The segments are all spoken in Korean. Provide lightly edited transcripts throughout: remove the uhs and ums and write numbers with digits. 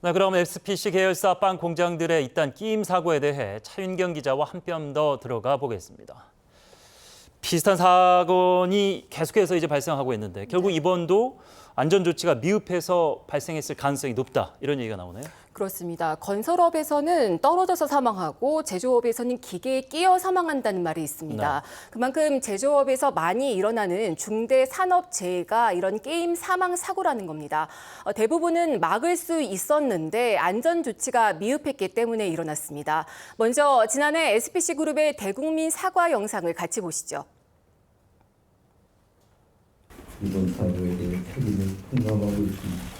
네, 그럼 SPC 계열사 빵 공장들의 잇단 끼임 사고에 대해 차윤경 기자와 한 뼘 더 들어가 보겠습니다. 비슷한 사건이 계속해서 이제 발생하고 있는데 결국 이번도 안전 조치가 미흡해서 발생했을 가능성이 높다, 이런 얘기가 나오네요. 그렇습니다. 건설업에서는 떨어져서 사망하고 제조업에서는 기계에 끼어 사망한다는 말이 있습니다. 네. 그만큼 제조업에서 많이 일어나는 중대 산업재해가 이런 게임 사망 사고라는 겁니다. 대부분은 막을 수 있었는데 안전 조치가 미흡했기 때문에 일어났습니다. 먼저 지난해 SPC그룹의 대국민 사과 영상을 같이 보시죠. 이번 사고에 대해 책임을 통감하고 있습니다.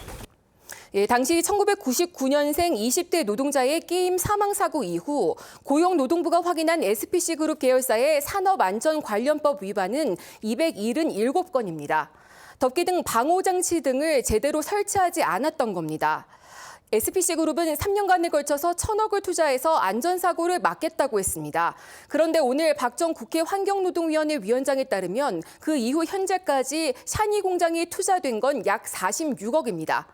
예, 당시 1999년생 20대 노동자의 게임 사망 사고 이후 고용노동부가 확인한 SPC그룹 계열사의 산업안전관련법 위반은 277건입니다. 덮개 등 방호장치 등을 제대로 설치하지 않았던 겁니다. SPC그룹은 3년간에 걸쳐서 1,000억을 투자해서 안전사고를 막겠다고 했습니다. 그런데 오늘 박 전 국회 환경노동위원회 위원장에 따르면 그 이후 현재까지 샤니 공장에 투자된 건 약 46억입니다.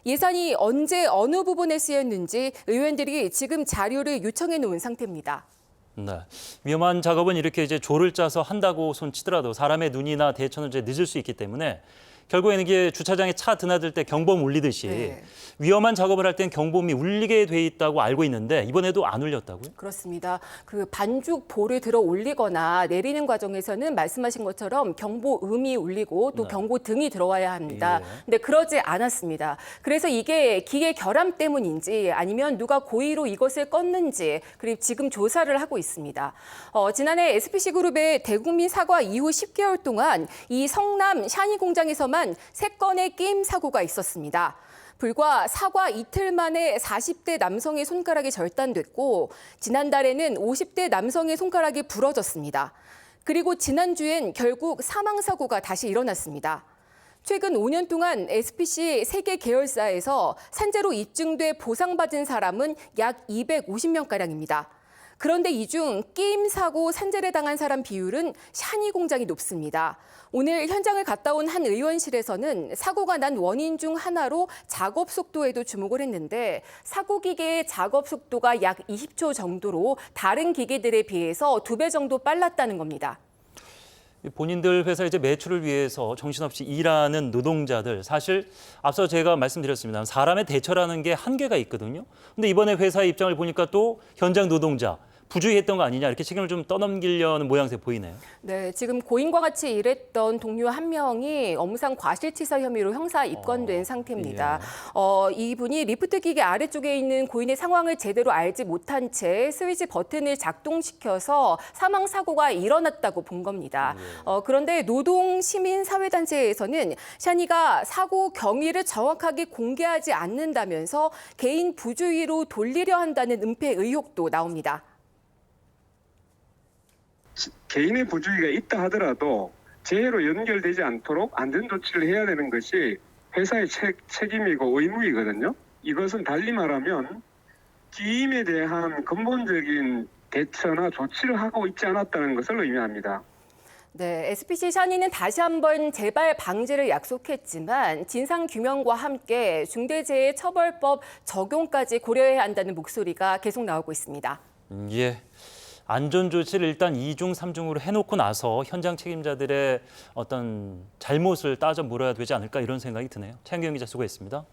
예산이 언제 어느 부분에 쓰였는지 의원들이 지금 자료를 요청해 놓은 상태입니다. 네, 위험한 작업은 이렇게 이제 조를 짜서 한다고 손치더라도 사람의 눈이나 대처는 이제 늦을 수 있기 때문에 결국에는 이게 주차장에 차 드나들 때 경보음 울리듯이 네. 위험한 작업을 할 땐 경보음이 울리게 돼 있다고 알고 있는데 이번에도 안 울렸다고요? 그렇습니다. 그 반죽 볼을 들어 올리거나 내리는 과정에서는 말씀하신 것처럼 경보음이 울리고 또 네. 경고등이 들어와야 합니다. 예. 근데 그러지 않았습니다. 그래서 이게 기계 결함 때문인지 아니면 누가 고의로 이것을 껐는지 그리고 지금 조사를 하고 있습니다. 지난해 SPC그룹의 대국민 사과 이후 10개월 동안 이 성남 샤니 공장에서만 3건의 게임 사고가 있었습니다. 불과 사과 이틀 만에 40대 남성의 손가락이 절단됐고 지난달에는 50대 남성의 손가락이 부러졌습니다. 그리고 지난주엔 결국 사망사고가 다시 일어났습니다. 최근 5년 동안 SPC 3개 계열사에서 산재로 입증돼 보상받은 사람은 약 250명가량입니다. 그런데 이 중 게임 사고 산재를 당한 사람 비율은 샤니 공장이 높습니다. 오늘 현장을 갔다 온 한 의원실에서는 사고가 난 원인 중 하나로 작업 속도에도 주목을 했는데 사고 기계의 작업 속도가 약 20초 정도로 다른 기계들에 비해서 2배 정도 빨랐다는 겁니다. 본인들 회사 이제 매출을 위해서 정신없이 일하는 노동자들, 사실 앞서 제가 말씀드렸습니다. 사람의 대처라는 게 한계가 있거든요. 근데 이번에 회사의 입장을 보니까 또 현장 노동자 부주의했던 거 아니냐, 이렇게 책임을 좀 떠넘기려는 모양새 보이네요. 네, 지금 고인과 같이 일했던 동료 한 명이 업무상 과실치사 혐의로 형사 입건된 상태입니다. 이분이 리프트 기계 아래쪽에 있는 고인의 상황을 제대로 알지 못한 채 스위치 버튼을 작동시켜서 사망 사고가 일어났다고 본 겁니다. 그런데 노동시민사회단체에서는 샤니가 사고 경위를 정확하게 공개하지 않는다면서 개인 부주의로 돌리려 한다는 은폐 의혹도 나옵니다. 개인의 부주의가 있다 하더라도 재해로 연결되지 않도록 안전조치를 해야 되는 것이 회사의 책임이고 의무이거든요. 이것은 달리 말하면 기임에 대한 근본적인 대처나 조치를 하고 있지 않았다는 것을 의미합니다. 네, SPC 샤니는 다시 한번 재발 방지를 약속했지만 진상규명과 함께 중대재해처벌법 적용까지 고려해야 한다는 목소리가 계속 나오고 있습니다. 예. 안전 조치를 일단 2중, 3중으로 해놓고 나서 현장 책임자들의 어떤 잘못을 따져 물어야 되지 않을까, 이런 생각이 드네요. 차윤경 기자 수고했습니다.